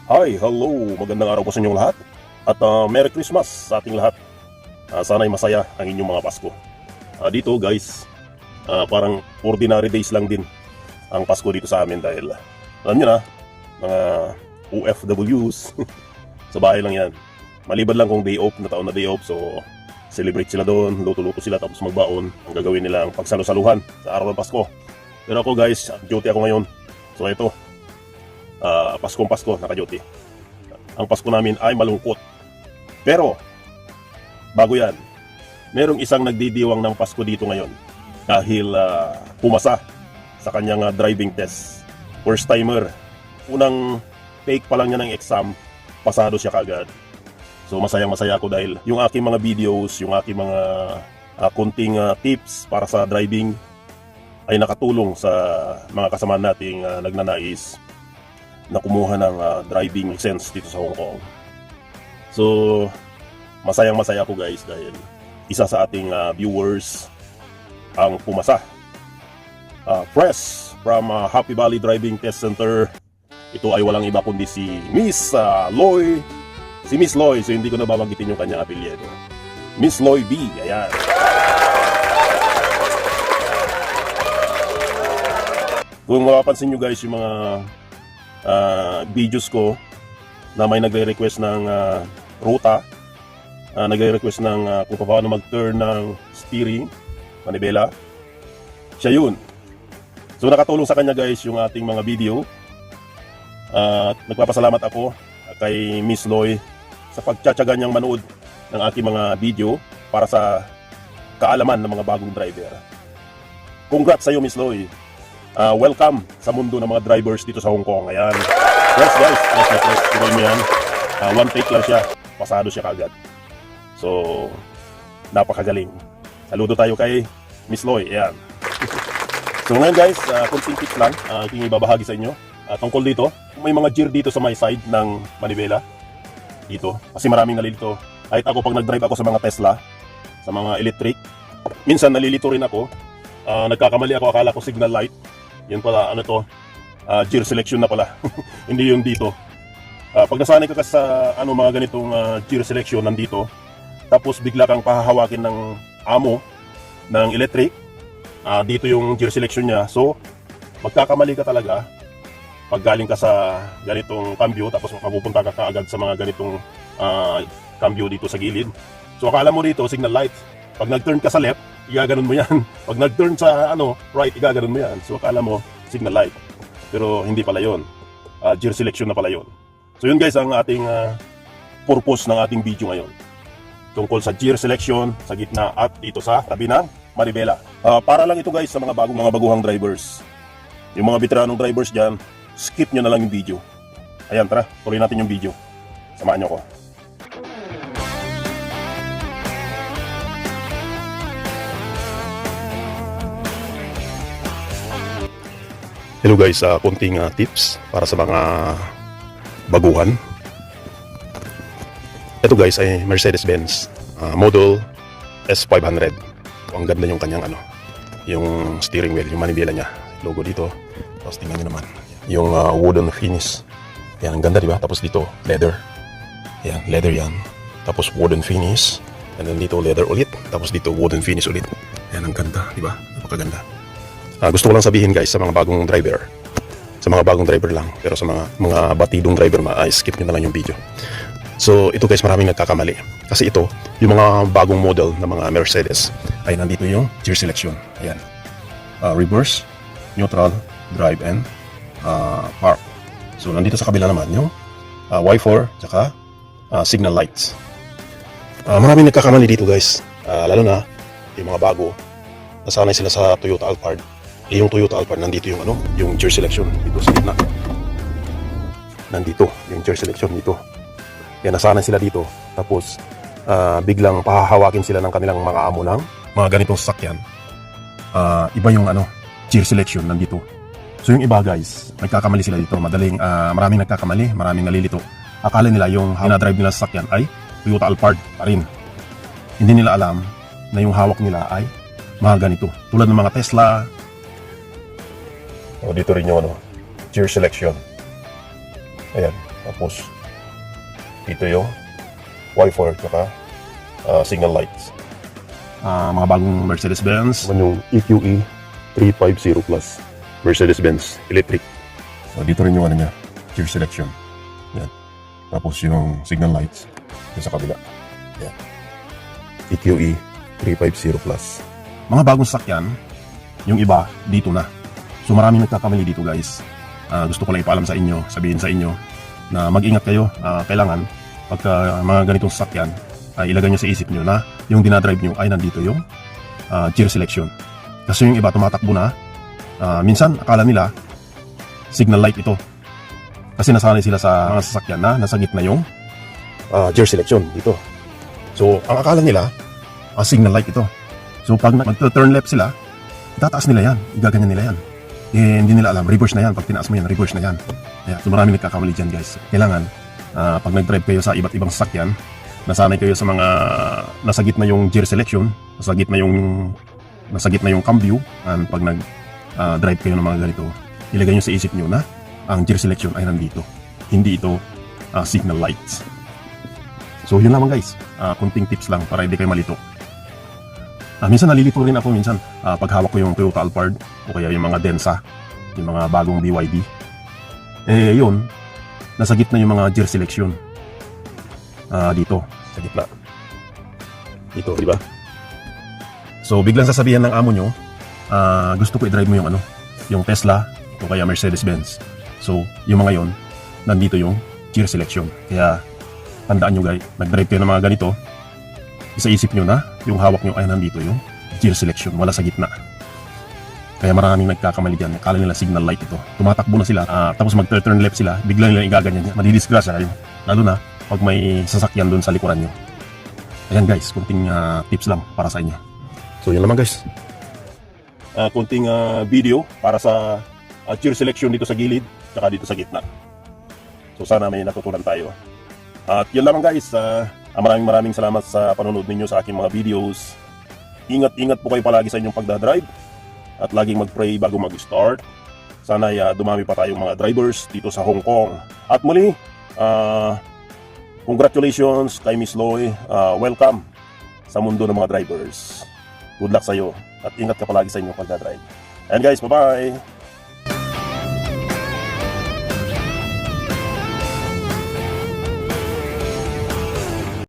Hi, hello, magandang araw po sa inyong lahat. At Merry Christmas sa ating lahat. Sana'y masaya ang inyong mga Pasko. Dito guys, parang ordinary days lang din ang Pasko dito sa amin dahil alam nyo na, mga OFWs, sa bahay lang yan. Maliban lang kung day off, na taon na day off, so celebrate sila doon, luto-luto sila tapos magbaon. Ang gagawin nila ang pagsalusaluhan sa araw ng Pasko. Pero ako guys, duty ako ngayon. So ito, Paskong Pasko, naka-duty. Ang Pasko namin ay malungkot. Pero, bago yan, merong isang nagdidiwang ng Pasko dito ngayon dahil pumasa sa kanyang driving test. First timer. Unang take pa lang niya ng exam, pasado siya kagad. So masayang-masaya ako dahil yung aking mga videos, yung aking mga kunting tips para sa driving ay nakatulong sa mga kasama nating nagnanais na kumuha ng driving license dito sa Hong Kong. So, masayang-masaya ako guys dahil isa sa ating viewers ang pumasa. Press from Happy Valley Driving Test Center. Ito ay walang iba kundi si Miss Loy. Si Miss Loy, so hindi ko na babanggitin yung kanyang apelyido. Miss Loy B, ayan. Kung mapapansin nyo guys yung mga videos ko na may nagre-request ng ruta, nagre-request ng kung paano mag-turn ng steering, manibela, siya yun. So nakatulong sa kanya guys yung ating mga video. Nagpapasalamat ako kay Miss Loy sa pagtsatsaga niyang manood ng aking mga video para sa kaalaman ng mga bagong driver. Congrats sa iyo Miss Loy. Welcome sa mundo ng mga drivers dito sa Hong Kong. Ayan. Yes guys, tuloy mo yan. One take lang siya. Pasado siya kagad. So, napakagaling. Saludo tayo kay Miss Loy. Ayan. So ngayon guys, kunting tips lang aking ibabahagi sa inyo. Tungkol dito, may mga gear dito sa my side ng manibela. Dito. Kasi maraming nalilito. Kahit ako pag nag-drive ako sa mga Tesla, sa mga electric, minsan nalilito rin ako. Nagkakamali ako, akala ko signal light. Yan pala, ano to, gear selection na pala. Hindi yung dito. Pag nasanay ka sa mga ganitong gear selection nandito, tapos bigla kang pahahawakin ng amo ng electric, dito yung gear selection niya. So, magkakamali ka talaga pag galing ka sa ganitong cambio, tapos mapupunta ka kaagad sa mga ganitong cambio dito sa gilid. So, akala mo dito, signal light. Pag nag-turn ka sa left, igaganon mo yan. Pag nag-turn sa right, igaganon mo yan. So akala mo signal light. Pero hindi pala yun. Gear selection na pala yun. So yun guys ang ating purpose ng ating video ngayon. Tungkol sa gear selection sa gitna at dito sa tabi ng manibela. Para lang ito guys sa mga baguhang drivers. Yung mga veteranong drivers dyan, skip nyo na lang yung video. Ayan, tara, tuloy natin yung video. Samahan nyo ko. Hello guys, konting tips para sa mga baguhan. Ito guys ay Mercedes-Benz model S500. Ang ganda yung kanyang yung steering wheel, yung manibela niya. Logo dito. Tapos tingnan niyo naman yung wooden finish. Yan, ang ganda diba? Tapos dito leather. Yan, leather yan. Tapos wooden finish. And then dito leather ulit. Tapos dito wooden finish ulit. Yan, ang ganda, diba? Napakaganda. Gusto ko lang sabihin guys sa mga bagong driver, sa mga bagong driver lang, pero sa mga batidong driver skip nyo na lang yung video. So ito guys, maraming nagkakamali kasi ito, yung mga bagong model ng mga Mercedes ay nandito yung gear selection. Ayan, reverse, neutral, drive and park. So nandito sa kabila naman yung Y4 tsaka signal lights. Maraming nagkakamali dito guys, lalo na yung mga bago, nasanay sila sa Toyota Alphard. Yung Toyota Alphard, nandito yung yung gear selection dito sa gitna. Nandito yung gear selection dito. Kaya nasanay sila dito. Tapos biglang pahahawakin sila ng kanilang mga amo ng mga ganitong sasakyan. Iba yung gear selection nandito. So yung iba guys, nagkakamali sila dito. Maraming nagkakamali, maraming nalilito. Akala nila yung na-drive nila sa sasakyan ay Toyota Alphard pa rin. Hindi nila alam na yung hawak nila ay mga ganito. Tulad ng mga Tesla. O dito rin yung gear selection. Ayan. Tapos, dito yung wiper tsaka signal lights. Mga bagong Mercedes-Benz. Yung EQE 350 Plus. Mercedes-Benz Electric. Dito rin yung ano niya, gear selection. Yan. Tapos yung signal lights sa kabila. Yan. EQE 350 Plus. Mga bagong sakyan, yung iba dito na. So maraming nagkakamali dito guys. Gusto ko lang ipaalam sa inyo, sabihin sa inyo na mag-ingat kayo. Kailangan pagka mga ganitong sasakyan, ilagay nyo sa isip nyo na yung dinadrive nyo ay nandito yung gear selection. Kasi yung iba tumatakbo na, minsan akala nila signal light ito. Kasi nasanay sila sa mga sasakyan na nasa gitna yung gear selection dito. So ang akala nila, signal light ito. So pag mag-turn left sila, itataas nila yan, igaganyan nila yan. Eh, hindi nila alam, reverse na yan. Pag tinaas mo yan, reverse na yan. Kaya, so maraming nagkakamali dyan guys. Kailangan, pag nag-drive kayo sa iba't ibang sasakyan, nasanay kayo sa mga nasa gitna yung gear selection, nasa gitna yung cambio, and pag nag-drive kayo ng mga ganito, ilagay nyo sa isip nyo na ang gear selection ay nandito. Hindi ito signal lights. So yun lamang guys, kunting tips lang para hindi kayo malito. Minsan nalilito rin ako pag hawak ko yung Toyota Alphard o kaya yung mga Denza, yung mga bagong BYD. Yun, nasa gitna yung mga gear selection. Dito, sa gitna. Dito, di ba? So biglang sasabihan ng amo nyo, gusto ko i-drive mo yung Tesla o kaya Mercedes-Benz. So yung mga yon, nandito yung gear selection. Kaya tandaan nyo guys, nag-drive kayo ng mga ganito, isa-isip nyo na yung hawak nyo ay nandito yung gear selection, wala sa gitna. Kaya maraming nagkakamali dyan, akala nila signal light ito. Tumatakbo na sila, tapos mag-turn left sila, biglang nilang igaganyan yan. Madidisgrasya kayo, lalo na pag may sasakyan doon sa likuran nyo. Ayan guys, kunting tips lang para sa inyo. So yun naman guys, kunting video para sa gear selection dito sa gilid saka dito sa gitna. So sana may natutunan tayo. At yun lamang guys, maraming salamat sa panonood ninyo sa aking mga videos. Ingat po kayo palagi sa inyong pagdadrive at laging mag-pray bago mag-start. Sana dumami pa tayong mga drivers dito sa Hong Kong. At muli, congratulations kay Miss Loy. Welcome sa mundo ng mga drivers. Good luck sa iyo at ingat ka palagi sa inyong pagdadrive. And guys, bye-bye!